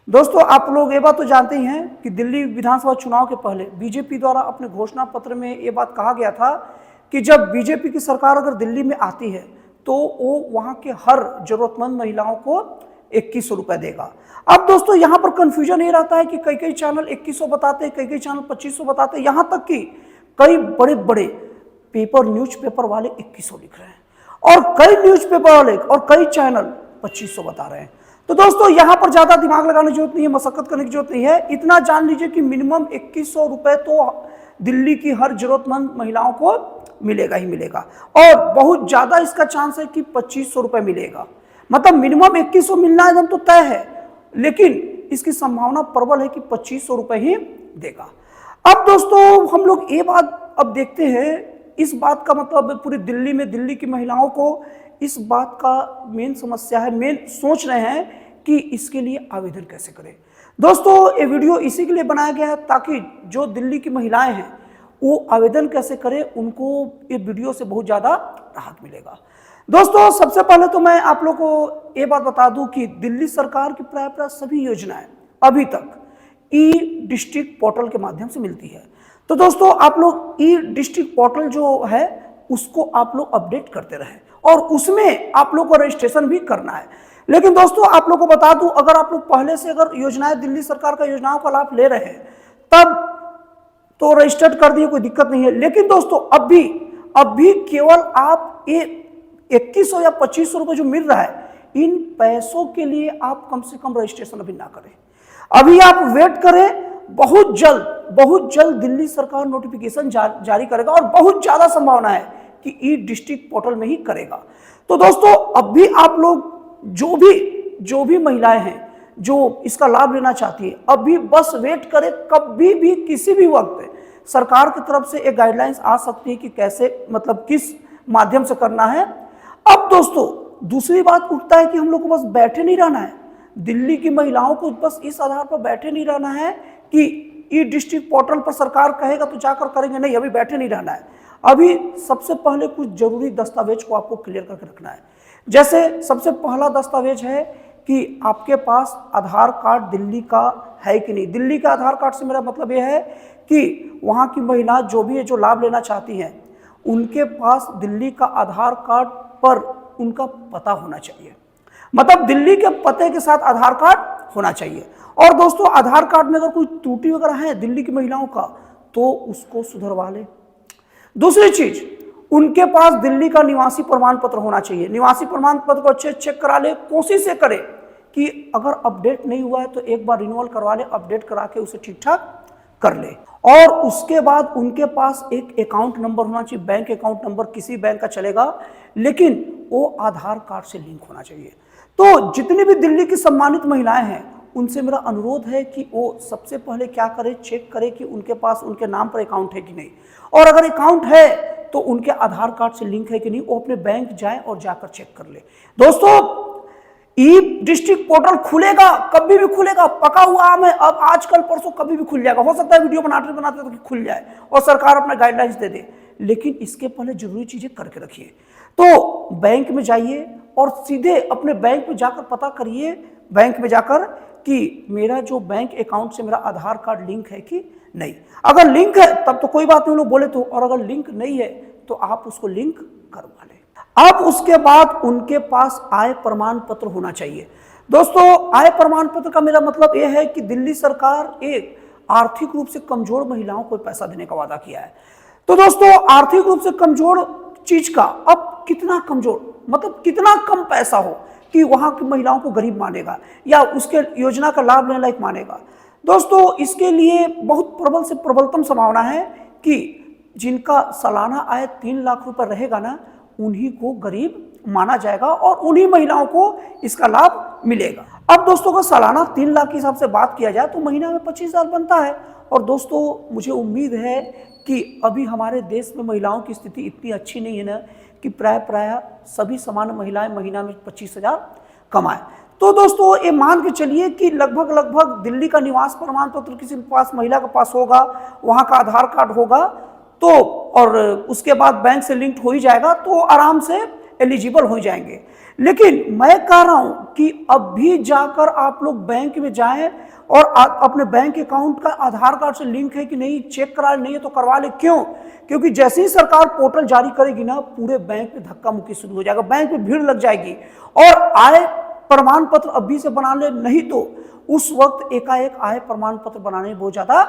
दोस्तों, आप लोग ये बात तो जानते ही हैं कि दिल्ली विधानसभा चुनाव के पहले बीजेपी द्वारा अपने घोषणा पत्र में ये बात कहा गया था कि जब बीजेपी की सरकार अगर दिल्ली में आती है तो वो वहां के हर जरूरतमंद महिलाओं को 2100 रुपए देगा। अब दोस्तों, यहां पर कंफ्यूजन ये रहता है कि कई कई चैनल 2100 बताते हैं, कई कई चैनल 2500 बताते हैं, यहां तक कि कई बड़े बड़े न्यूज़पेपर वाले 2100 लिख रहे हैं और कई न्यूज़पेपर वाले और कई चैनल 2500 बता रहे हैं। तो दोस्तों, यहां पर ज्यादा दिमाग लगाने की जरूरत नहीं है, मशक्कत करने की जरूरत नहीं है। इतना जान लीजिए कि मिनिमम 2100 रुपए तो दिल्ली की हर जरूरतमंद महिलाओं को मिलेगा ही मिलेगा और बहुत ज्यादा इसका चांस है कि 2500 रुपए मिलेगा। मतलब मिनिमम 2100 मिलना एकदम तो तय है, लेकिन इसकी संभावना प्रबल है कि 2500 रुपए ही देगा। अब दोस्तों, हम लोग ये बात अब देखते हैं, इस बात का मतलब पूरी दिल्ली में दिल्ली की महिलाओं को इस बात का मेन समस्या है, मेन सोच रहे हैं कि इसके लिए आवेदन कैसे करें। दोस्तों, ये वीडियो इसी के लिए बनाया गया है ताकि जो दिल्ली की महिलाएं हैं वो आवेदन कैसे करें, उनको ये वीडियो से बहुत ज़्यादा राहत मिलेगा। दोस्तों, सबसे पहले तो मैं आप लोग को ये बात बता दूं कि दिल्ली सरकार की प्राय सभी योजनाएं अभी तक ई डिस्ट्रिक्ट पोर्टल के माध्यम से मिलती है। तो दोस्तों, आप लोग ई डिस्ट्रिक्ट पोर्टल जो है उसको आप लोग अपडेट करते रहें और उसमें आप लोग को रजिस्ट्रेशन भी करना है। लेकिन दोस्तों, आप लोग को बता दूं, अगर आप लोग पहले से अगर योजनाएं दिल्ली सरकार का योजनाओं का लाभ ले रहे हैं तब तो रजिस्टर्ड कर दिए, कोई दिक्कत नहीं है। लेकिन दोस्तों, अब भी केवल आप ये 2100 या 2500 रुपए जो मिल रहा है, इन पैसों के लिए आप कम से कम रजिस्ट्रेशन अभी ना करें, अभी आप वेट करें। बहुत जल्द दिल्ली सरकार नोटिफिकेशन जारी करेगा और बहुत ज्यादा संभावना है कि ई डिस्ट्रिक्ट पोर्टल में ही करेगा। तो दोस्तों, अब भी आप लोग जो भी महिलाएं हैं जो इसका लाभ लेना चाहती है, अभी बस वेट करें। कभी भी किसी भी वक्त सरकार की तरफ से एक गाइडलाइंस आ सकती है कि कैसे, मतलब किस माध्यम से करना है। अब दोस्तों, दूसरी बात उठता है कि हम लोग को बस बैठे नहीं रहना है, दिल्ली की महिलाओं को बस इस आधार पर बैठे नहीं रहना है कि ई डिस्ट्रिक्ट पोर्टल पर सरकार कहेगा तो जाकर करेंगे, नहीं, अभी बैठे नहीं रहना है। अभी सबसे पहले कुछ जरूरी दस्तावेज को आपको क्लियर करके रखना है। जैसे सबसे पहला दस्तावेज है कि आपके पास आधार कार्ड दिल्ली का है कि नहीं। दिल्ली का आधार कार्ड से मेरा मतलब यह है कि वहाँ की महिला जो भी है, जो लाभ लेना चाहती हैं, उनके पास दिल्ली का आधार कार्ड पर उनका पता होना चाहिए, मतलब दिल्ली के पते के साथ आधार कार्ड होना चाहिए। और दोस्तों, आधार कार्ड में अगर कोई त्रुटि वगैरह है दिल्ली की महिलाओं का तो उसको सुधरवा ले। दूसरी चीज, उनके पास दिल्ली का निवासी प्रमाण पत्र होना चाहिए। निवासी प्रमाण पत्र को अच्छे चेक करा ले, कोशिश से करे कि अगर अपडेट नहीं हुआ है तो एक बार रिन्यूअल करवा ले, अपडेट करा के उसे ठीक ठाक कर ले। और उसके बाद उनके पास एक अकाउंट नंबर होना चाहिए, बैंक अकाउंट नंबर, किसी बैंक का चलेगा, लेकिन वो आधार कार्ड से लिंक होना चाहिए। तो जितनी भी दिल्ली की सम्मानित महिलाएं हैं उनसे मेरा अनुरोध है कि वो सबसे पहले क्या करे, चेक करे कि उनके पास उनके नाम पर अकाउंट है कि नहीं, और अगर अकाउंट है तो उनके आधार कार्ड से लिंक है कि नहीं, वो अपने बैंक जाए और जाकर चेक कर ले। दोस्तों, ई डिस्ट्रिक्ट पोर्टल खुलेगा, कभी भी खुलेगा, पका हुआ आम है। अब आजकल परसों कभी भी खुल जाएगा, हो सकता है वीडियो बनाते तो खुल जाए और सरकार अपना गाइडलाइंस दे दे, लेकिन इसके पहले जरूरी चीजें करके रखिए। तो बैंक में जाइए और सीधे अपने बैंक में जाकर पता करिए, बैंक में जाकर कि मेरा जो बैंक अकाउंट से मेरा आधार कार्ड लिंक है कि नहीं। अगर लिंक है तब तो कोई बात नहीं, लोग बोले तो, और अगर लिंक नहीं है तो आप उसको लिंक करवा लें। अब उसके बाद उनके पास आय प्रमाण पत्र होना चाहिए। दोस्तों, आय प्रमाण पत्र का मेरा मतलब यह है कि दिल्ली सरकार एक आर्थिक रूप से कमजोर महिलाओं को पैसा देने का वादा किया है। तो दोस्तों, आर्थिक रूप से कमजोर चीज का, अब कितना कमजोर मतलब कितना कम पैसा हो कि वहां की महिलाओं को गरीब मानेगा या उसके योजना का लाभ लेने लायक मानेगा। दोस्तों, इसके लिए बहुत प्रबल से प्रबलतम संभावना है कि जिनका सालाना आय 3 लाख रुपए रहेगा ना, उन्हीं को गरीब माना जाएगा और उन्हीं महिलाओं को इसका लाभ मिलेगा। अब दोस्तों, अगर सालाना 3 लाख के हिसाब से बात किया जाए तो महीना में 25,000 बनता है। और दोस्तों, मुझे उम्मीद है कि अभी हमारे देश में महिलाओं की स्थिति इतनी अच्छी नहीं है ना कि प्राय सभी सामान्य महिलाएं महीना में 25,000 कमाएं। तो दोस्तों, ये मान के चलिए कि लगभग दिल्ली का निवास प्रमाण पत्र किसी के पास, महिला के पास होगा, वहां का आधार कार्ड होगा तो, और उसके बाद बैंक से लिंक्ड हो ही जाएगा, तो आराम से एलिजिबल हो जाएंगे। लेकिन मैं कह रहा हूं कि अब भी जाकर आप लोग बैंक में जाएं और अपने बैंक अकाउंट का आधार कार्ड से लिंक है कि नहीं चेक करा, नहीं है तो करवा ले। क्यों? क्योंकि जैसे ही सरकार पोर्टल जारी करेगी ना, पूरे बैंक में धक्का मुक्की शुरू हो जाएगा, बैंक में भीड़ लग जाएगी और आय प्रमाण पत्र अभी से बना ले, नहीं तो उस वक्त एकाएक आय प्रमाण पत्र बनाने में बहुत ज्यादा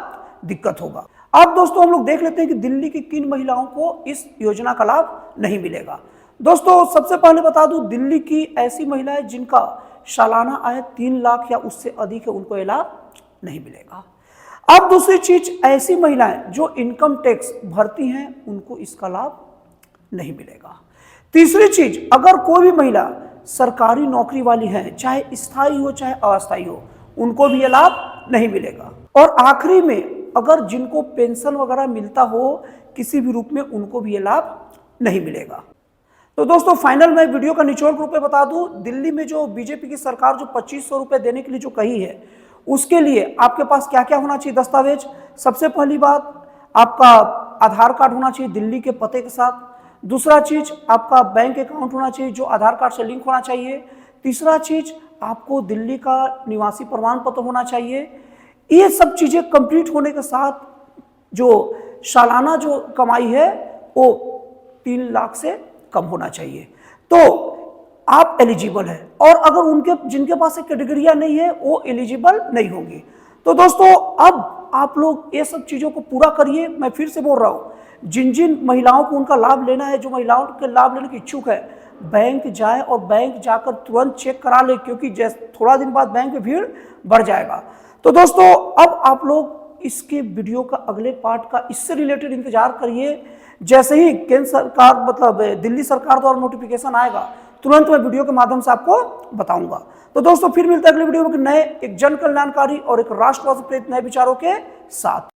दिक्कत होगा। अब दोस्तों हम लोग देख लेते हैं कि दिल्ली की किन महिलाओं को इस योजना का लाभ नहीं मिलेगा। दोस्तों सबसे पहले बता दूं, दिल्ली की ऐसी महिलाएं जिनका सालाना आय 3 लाख या उससे अधिक है, उनको यह लाभ नहीं मिलेगा। अब दूसरी चीज, ऐसी महिलाएं जो इनकम टैक्स भरती हैं, उनको इसका लाभ नहीं मिलेगा। तीसरी चीज, अगर कोई भी महिला सरकारी नौकरी वाली है, चाहे स्थायी हो चाहे अस्थायी हो, उनको भी यह लाभ नहीं मिलेगा। और आखिरी में, अगर जिनको पेंशन वगैरह मिलता हो किसी भी रूप में, उनको भी यह लाभ नहीं मिलेगा। तो दोस्तों फाइनल में वीडियो का निचोड़ रूप में बता दूं, दिल्ली में जो बीजेपी की सरकार जो 2500 रुपए देने के लिए जो कही है, उसके लिए आपके पास क्या क्या होना चाहिए दस्तावेज। सबसे पहली बात, आपका आधार कार्ड होना चाहिए दिल्ली के पते के साथ। दूसरा चीज, आपका बैंक अकाउंट होना चाहिए जो आधार कार्ड से लिंक होना चाहिए। तीसरा चीज, आपको दिल्ली का निवासी प्रमाण पत्र होना चाहिए। ये सब चीजें कंप्लीट होने के साथ जो सालाना जो कमाई है वो 3 लाख से कम होना चाहिए, तो आप एलिजिबल है। और अगर उनके जिनके पास कैटेगरियां नहीं है, वो एलिजिबल नहीं होंगे। तो दोस्तों अब आप लोग ये सब चीजों को पूरा करिए। मैं फिर से बोल रहा हूं, जिन जिन महिलाओं को उनका लाभ लेना है, जो महिलाओं के लाभ लेने की इच्छुक है, बैंक जाए और बैंक जाकर तुरंत चेक करा ले, क्योंकि थोड़ा दिन बाद बैंक में भीड़ बढ़ जाएगा। तो दोस्तों अब आप लोग इसके वीडियो का अगले पार्ट का इससे रिलेटेड इंतजार करिए। जैसे ही केंद्र सरकार मतलब दिल्ली सरकार द्वारा नोटिफिकेशन आएगा, तुरंत मैं वीडियो के माध्यम से आपको बताऊंगा। तो दोस्तों फिर मिलते हैं अगले वीडियो में नए एक जन कल्याणकारी और एक राष्ट्रवाद प्रेरित नए विचारों के साथ।